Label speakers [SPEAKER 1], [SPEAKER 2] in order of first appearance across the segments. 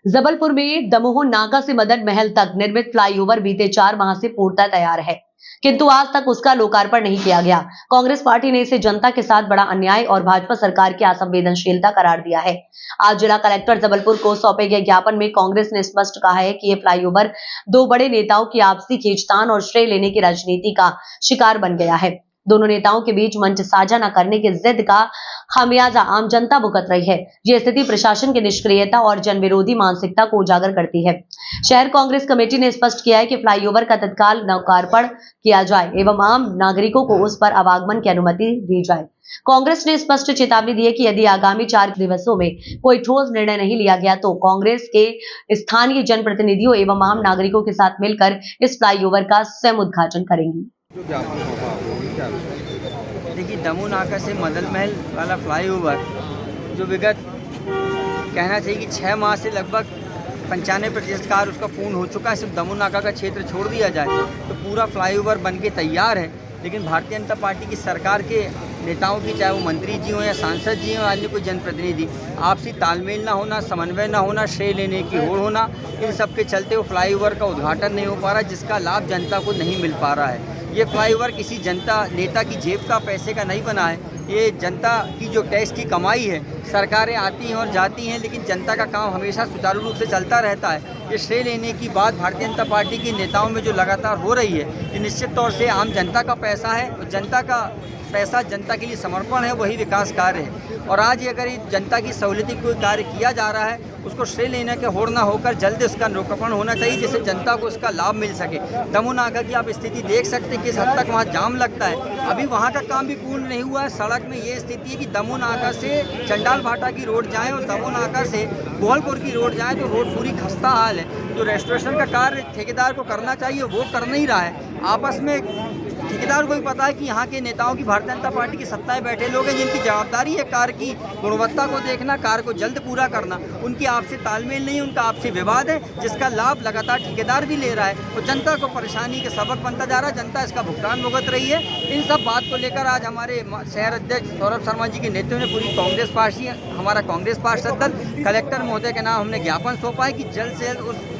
[SPEAKER 1] जबलपुर में दमोह नाका से मदन महल तक निर्मित फ्लाईओवर बीते 4 माह से पूर्णतः तैयार है, किंतु आज तक उसका लोकार्पण नहीं किया गया। कांग्रेस पार्टी ने इसे जनता के साथ बड़ा अन्याय और भाजपा सरकार की असंवेदनशीलता करार दिया है। आज जिला कलेक्टर जबलपुर को सौंपे गए ज्ञापन में कांग्रेस ने स्पष्ट कहा है कि ये फ्लाईओवर दो बड़े नेताओं की आपसी खींचतान और श्रेय लेने की राजनीति का शिकार बन गया है। दोनों नेताओं के बीच मंच साझा न करने की जिद का खामियाजा आम जनता भुगत रही है। यह स्थिति प्रशासन की निष्क्रियता और जनविरोधी मानसिकता को उजागर करती है। शहर कांग्रेस कमेटी ने स्पष्ट किया है कि फ्लाईओवर का तत्काल लोकार्पण किया जाए एवं आम नागरिकों को उस पर आवागमन की अनुमति दी जाए। कांग्रेस ने स्पष्ट चेतावनी दी है कि यदि आगामी 4 दिवसों में कोई ठोस निर्णय नहीं लिया गया तो कांग्रेस के स्थानीय जनप्रतिनिधियों एवं आम नागरिकों के साथ मिलकर इस फ्लाईओवर का स्वयं उद्घाटन करेंगी।
[SPEAKER 2] देखिए, दमोह नाका से मदन महल वाला फ्लाईओवर जो विगत कहना चाहिए कि 6 माह से लगभग 95% कार्य उसका पूर्ण हो चुका है। सिर्फ दमोह नाका का क्षेत्र छोड़ दिया जाए तो पूरा फ्लाईओवर बन के तैयार है। लेकिन भारतीय जनता पार्टी की सरकार के नेताओं की, चाहे वो मंत्री जी हों या सांसद जी हों, अन्य कोई जनप्रतिनिधि, आपसी तालमेल ना होना, समन्वय ना होना, श्रेय लेने की होड़ होना, इन सब के चलते वो फ्लाईओवर का उद्घाटन नहीं हो पा रहा, जिसका लाभ जनता को नहीं मिल पा रहा है। ये फ्लाईओवर किसी जनता नेता की जेब का पैसे का नहीं बना है। ये जनता की जो टैक्स की कमाई है। सरकारें आती हैं और जाती हैं, लेकिन जनता का काम हमेशा सुचारू रूप से चलता रहता है। ये श्रेय लेने की बात भारतीय जनता पार्टी के नेताओं में जो लगातार हो रही है, ये निश्चित तौर से आम जनता का पैसा है और जनता का पैसा जनता के लिए समर्पण है, वही विकास कार्य है। और आज अगर ये जनता की सहूलियत कोई कार्य किया जा रहा है, उसको श्रेय लेने के होड़ ना होकर जल्द उसका लोकार्पण होना चाहिए, जिससे जनता को उसका लाभ मिल सके। दमोह नाका की आप स्थिति देख सकते हैं किस हद तक वहाँ जाम लगता है। अभी वहाँ का काम भी पूर्ण नहीं हुआ है। सड़क में ये स्थिति है कि दमोह नाका से चंडाल भाटा की रोड जाए और दमोह नाका से गोहलपुर की रोड जाए तो रोड पूरी खस्ता हाल है। जो रेस्टोरेशन का कार्य ठेकेदार को करना चाहिए वो कर नहीं रहा है। आपस में ठेकेदार को भी पता है कि यहाँ के नेताओं की, भारतीय जनता पार्टी की सत्ता में बैठे लोग हैं जिनकी जवाबदारी है कार्य की गुणवत्ता को देखना, कार्य को जल्द पूरा करना। उनकी आपसी तालमेल नहीं, उनका आपसी विवाद है, जिसका लाभ लगातार ठेकेदार भी ले रहा है और जनता को परेशानी के सबक बनता जा रहा है। जनता इसका भुगतान भुगत रही है। इन सब बात को लेकर आज हमारे शहर अध्यक्ष सौरभ शर्मा जी के नेतृत्व में पूरी कांग्रेस पार्टी, हमारा कांग्रेस पार्षद दल कलेक्टर महोदय के नाम हमने ज्ञापन सौंपा है कि जल्द से जल्द उस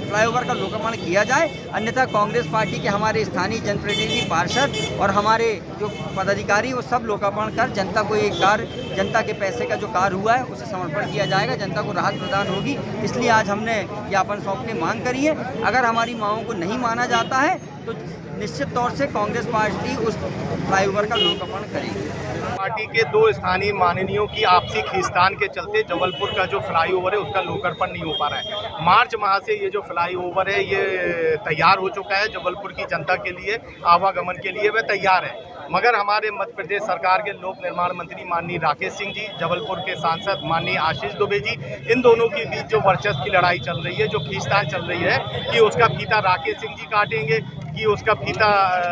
[SPEAKER 2] फ्लाईओवर का लोकार्पण किया जाए। अन्यथा कांग्रेस पार्टी के हमारे स्थानीय जनप्रतिनिधि, पार्षद और हमारे जो पदाधिकारी वो सब लोकार्पण कर जनता को एक कार्य, जनता के पैसे का जो कार्य हुआ है उसे समर्पण किया जाएगा, जनता को राहत प्रदान होगी। इसलिए आज हमने ज्ञापन सौंप के मांग करी है। अगर हमारी मांगों को नहीं माना जाता है तो निश्चित तौर से कांग्रेस पार्टी उस फ्लाईओवर का लोकार्पण करेगी।
[SPEAKER 3] पार्टी के 2 स्थानीय माननीयों की आपसी खींचतान के चलते जबलपुर का जो फ्लाईओवर है उसका लोकार्पण नहीं हो पा रहा है। मार्च माह से ये जो फ्लाईओवर है ये तैयार हो चुका है। जबलपुर की जनता के लिए, आवागमन के लिए वह तैयार है। मगर हमारे मध्य प्रदेश सरकार के लोक निर्माण मंत्री माननीय राकेश सिंह जी, जबलपुर के सांसद माननीय आशीष दुबे जी, इन दोनों के बीच जो वर्चस्व की लड़ाई चल रही है, जो खींचतान चल रही है कि उसका फीता राकेश सिंह जी काटेंगे कि उसका फीता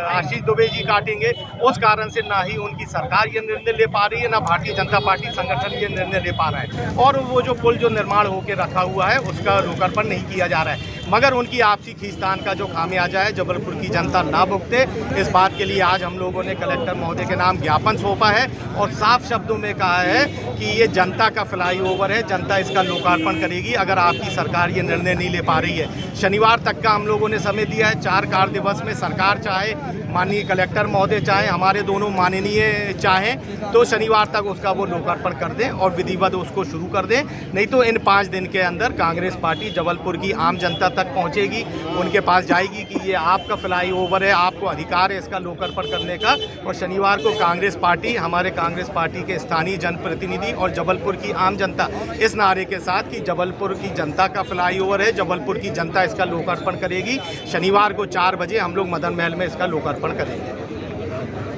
[SPEAKER 3] आशीष दुबे जी काटेंगे, उस कारण से ना ही उनकी सरकार ये निर्णय ले पा रही है, ना भारतीय जनता पार्टी संगठन ये निर्णय ले पा रहा है। और वो जो पुल जो निर्माण होकर रखा हुआ है उसका लोकार्पण नहीं किया जा रहा है। मगर उनकी आपसी खींचतान का जो खामियाजा है जबलपुर की जनता ना भुगते, इस बात के लिए आज हम लोगों ने कलेक्टर महोदय के नाम ज्ञापन सौंपा है और साफ शब्दों में कहा है कि ये जनता का फ्लाईओवर है, जनता इसका लोकार्पण करेगी अगर आपकी सरकार ये निर्णय नहीं ले पा रही है। शनिवार तक का हम लोगों ने समय दिया है। 4 कार्य दिवस में सरकार चाहे, माननीय कलेक्टर महोदय चाहे, हमारे दोनों माननीय चाहें तो शनिवार तक उसका वो लोकार्पण कर दें और विधिवत उसको शुरू कर दें। नहीं तो इन 5 दिन के अंदर कांग्रेस पार्टी जबलपुर की आम जनता तक पहुंचेगी, उनके पास जाएगी कि ये आपका फ्लाईओवर है, आपको अधिकार है इसका लोकार्पण करने का। और शनिवार को कांग्रेस पार्टी, हमारे कांग्रेस पार्टी के स्थानीय जनप्रतिनिधि और जबलपुर की आम जनता इस नारे के साथ कि जबलपुर की जनता का फ्लाईओवर है, जबलपुर की जनता इसका लोकार्पण करेगी। शनिवार को 4 बजे हम लोग मदन महल में इसका लोकार्पण करेंगे।